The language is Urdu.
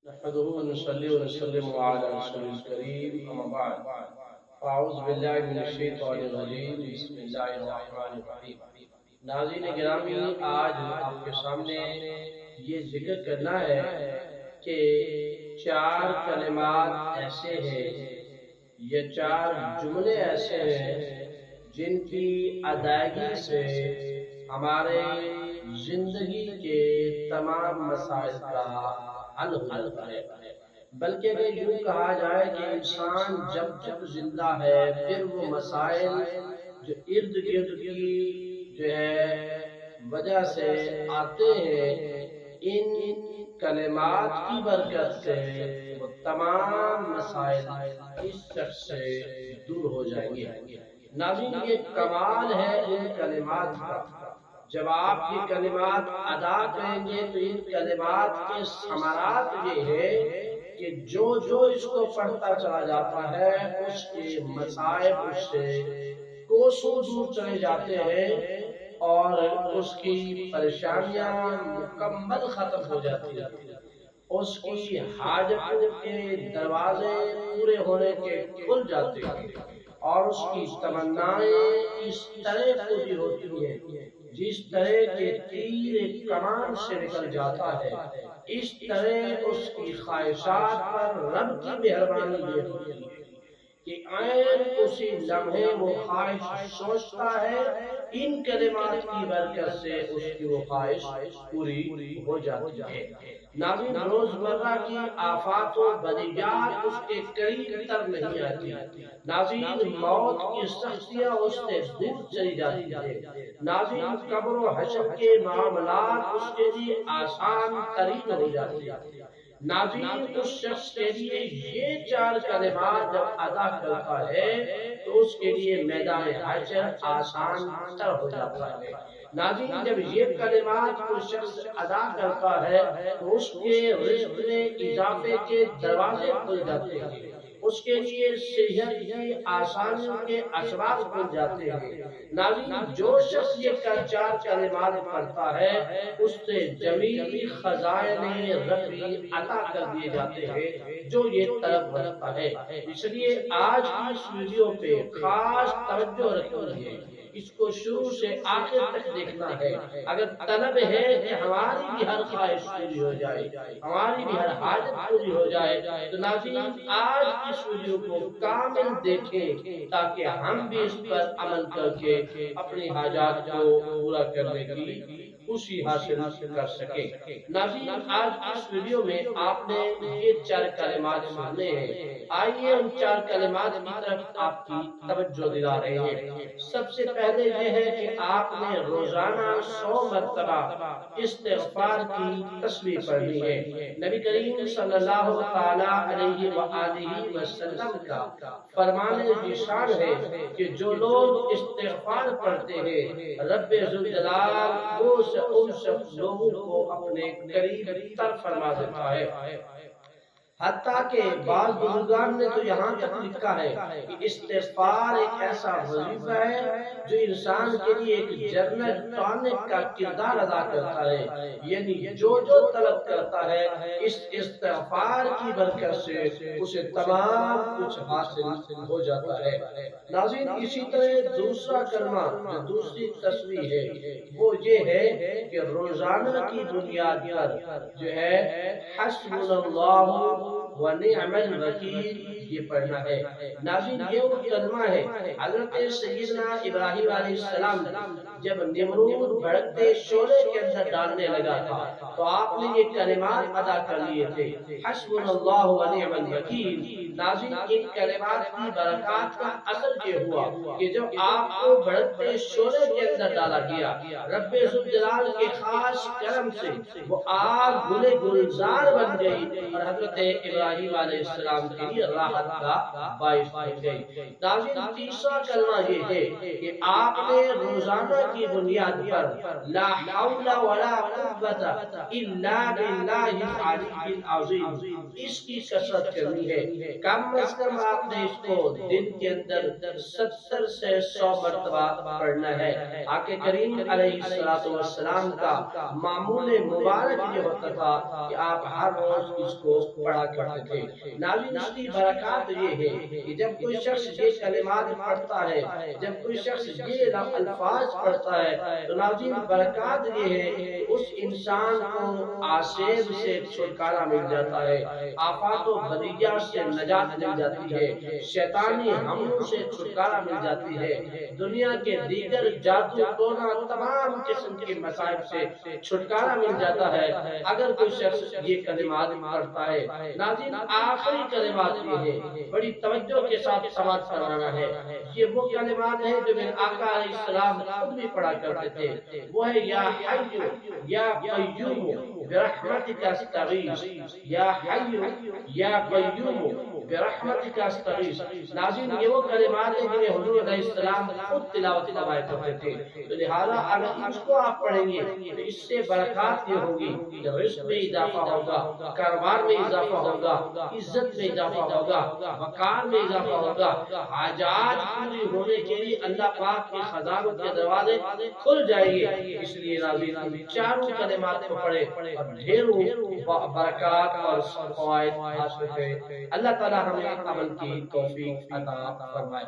نحمده ونصلي ونسلم على رسول الكريم أما بعد فأعوذ بالله من الشيطان الرجيم بسم الله الرحمن الرحيم ناظرین گرامی، آج آپ کے سامنے یہ ذکر کرنا ہے کہ چار کلمات ایسے ہیں یا چار جملے ایسے ہیں جن کی ادائیگی سے ہمارے زندگی کے تمام مسائل کا حل ہو جاتا ہے، بلکہ اگر یوں کہا جائے کہ انسان جب جب زندہ ہے پھر وہ مسائل جو ارد گرد کی جو ہے وجہ سے آتے ہیں، ان کلمات کی برکت سے وہ تمام مسائل اس شخص سے دور ہو جائیں گے۔ ناظرین، یہ کمال ہے ان کلمات کا۔ جب آپ یہ کلمات ادا کریں گے تو ان کلمات کے ثمرات یہ ہے کہ جو اس کو پڑھتا چلا جاتا ہے اس کے مسائل اس سے کوسوں دور چلے جاتے ہیں اور اس کی پریشانیاں مکمل ختم ہو جاتی ہیں، اس کی حاجتوں کے دروازے پورے ہونے کے کھل جاتے ہیں اور اس کی تمنائیں اس طرح پوری ہوتی ہیں جس طرح کے تیر ایک کمان سے نکل جاتا ہے۔ اس طرح اس کی خواہشات پر رب کی مہربانی یہ ہوتی ہے کہ عین اسی لمحے وہ خواہش سوچتا ہے، ان کلمات کی برکت سے اس کی وہ خواہش پوری ہو جاتی ہے۔ ناظرین، روزمرہ کی آفات و بلیات اس کے قریب تر نہیں آتی۔ ناظرین، موت کی سختیاں اس سے دور چلی جاتی ہے۔ ناظرین، قبر و حشر کے معاملات اس کے لیے آسان ترین ہو جاتی ہے۔ ناظرین، اس شخص کے لیے یہ چار کلمات جب ادا کرتا ہے تو اس کے لیے میدان حشر آسان تر ہو جاتا ہے۔ ناظرین، جب یہ کلمات کوئی شخص ادا کرتا ہے تو اس کے رزق میں اضافے کے دروازے کھل جاتے ہیں، اس کے لیے صحت کی آسانیوں کے اسباب کھل جاتے ہیں۔ ناظرین، جو شخص یہ چار کلمات پڑھتا ہے اس سے جمیل خزائن ربی عطا کر دیے جاتے ہیں جو یہ طلب رکھتا ہے۔ اس لیے آج کی اس ویڈیو پہ خاص توجہ رکھنی ہے، اس کو شروع سے آخر تک دیکھنا ہے۔ اگر طلب ہے کہ ہماری بھی ہر خواہش پوری ہو جائے، ہماری بھی ہر حاجت پوری ہو جائے، تو ناظرین آج اس ویڈیو کو کامل دیکھیں تاکہ ہم بھی اس پر عمل کر کے اپنی حاجات کو پورا کرنے کی خوشی حاصل کر سکیں۔ ناظرین، آج اس ویڈیو میں آپ نے یہ چار کلمات سننے ہیں، آئیے ان چار کلمات کی طرف آپ کی توجہ دلا رہے ہیں۔ سب سے پہلے یہ ہے کہ آپ نے روزانہ 100 مرتبہ استغفار کی تسبیح پڑھنی ہے۔ نبی کریم صلی اللہ علیہ وآلہ وسلم کا فرمان ذیشان ہے کہ جو لوگ استغفار پڑھتے ہیں رب ذوالجلال وہ ان سب لوگوں کو اپنے قریب تر فرما دیتا ہے۔ حتیٰ کہ بعض بزرگان نے تو یہاں تک لکھا ہے کہ استغفار ایک ایسا وظیفہ ہے جو انسان کے لیے ایک جنت ٹانک کا کردار ادا کرتا ہے، یعنی جو طلب کرتا ہے اس استغفار کی برکت سے اسے تمام کچھ حاصل ہو جاتا ہے۔ ناظرین، اسی طرح دوسرا کلمہ جو دوسری تسبیح ہے وہ یہ ہے کہ روزانہ کی بنیاد پر جو ہے حسبنا اللہ ونعم الوکیل یہ پڑھنا ہے۔ ناظرین، یہ وہ کلمہ ہے حضرت سیدنا ابراہیم علیہ السلام جب نمرود بھڑکتے شعلے کے اندر ڈالنے لگا تھا تو آپ نے یہ کلمات ادا کر لیے تھے، حسبنا اللہ ونعم الوکیل۔ ناظرین، ان کلمات کی برکات کا اثر یہ ہوا کہ جب آپ کو بھڑکتے شعلے کے اندر ڈالا گیا، رب ذوالجلال کے خاص کرم سے وہ آگ گلے گلزار بن گئی اور حضرت ابراہیم ابراہیم علیہ السلام کے لیے راحت کا باعث بن گئی۔ ناظرین تیسرا کلمہ یہ ہے کہ آپ نے روزانہ کی بنیاد پر لا حول ولا قوت الا باللہ العلی العظیم اس کی کثرت کرنی ہے۔ کم از کم آپ نے اس کو دن کے اندر 70 سے 100 مرتبہ پڑھنا ہے۔ آقا کریم علیہ السلام کا معمول مبارک یہ ہوتا تھا کہ آپ ہر روز اس کو پڑھا کرتے تھے۔ ناظرین اس کی برکات یہ ہے کہ جب کوئی شخص یہ کلمات پڑھتا ہے، جب کوئی شخص یہ الفاظ پڑھتا ہے تو ناظرین برکات یہ ہے کہ اس انسان کو آسیب سے چھٹکارا مل جاتا ہے، آفات و بلیات سے نجات مل جاتی ہے، شیطانی حملوں سے چھٹکارا مل جاتی ہے، دنیا کے دیگر جادو ٹونا تمام قسم کے مصائب سے چھٹکارا مل جاتا ہے اگر کوئی شخص یہ کلمات پڑھتا ہے۔ ناظرین آخری کلمات یہ ہے، بڑی توجہ کے ساتھ سماعت فرمانا ہے، یہ وہ کلمات ہیں جو میرے آقا علیہ السلام خود بھی پڑھا کرتے تھے، وہ ہے یا حی یا قیوم برحمتک استغیث، یا حی یا قیوم برحمتک استغیث۔ ناظرین یہ وہ کلمات ہیں جنہیں حضور علیہ السلام خود تلاوت فرمایا کرتے تھے، تو لہذا اگر اس کو آپ پڑھیں گے تو اس سے برکات یہ ہوگی کہ رزق میں اضافہ ہوگا، کاروبار میں اضافہ ہوگا، عزت میں اضافہ ہوگا، وقار میں اضافہ ہوگا، حاجات پوری ہونے کے لیے اللہ پاک کے خزانوں کے دروازے کھل جائیں گے۔ اس لیے ناظرین چاروں کلمات کو پڑھیں اور ڈھیروں برکات اور فوائد حاصل کریں۔ اللہ تعالی ہمیں عمل کی توفیق عطا فرمائے۔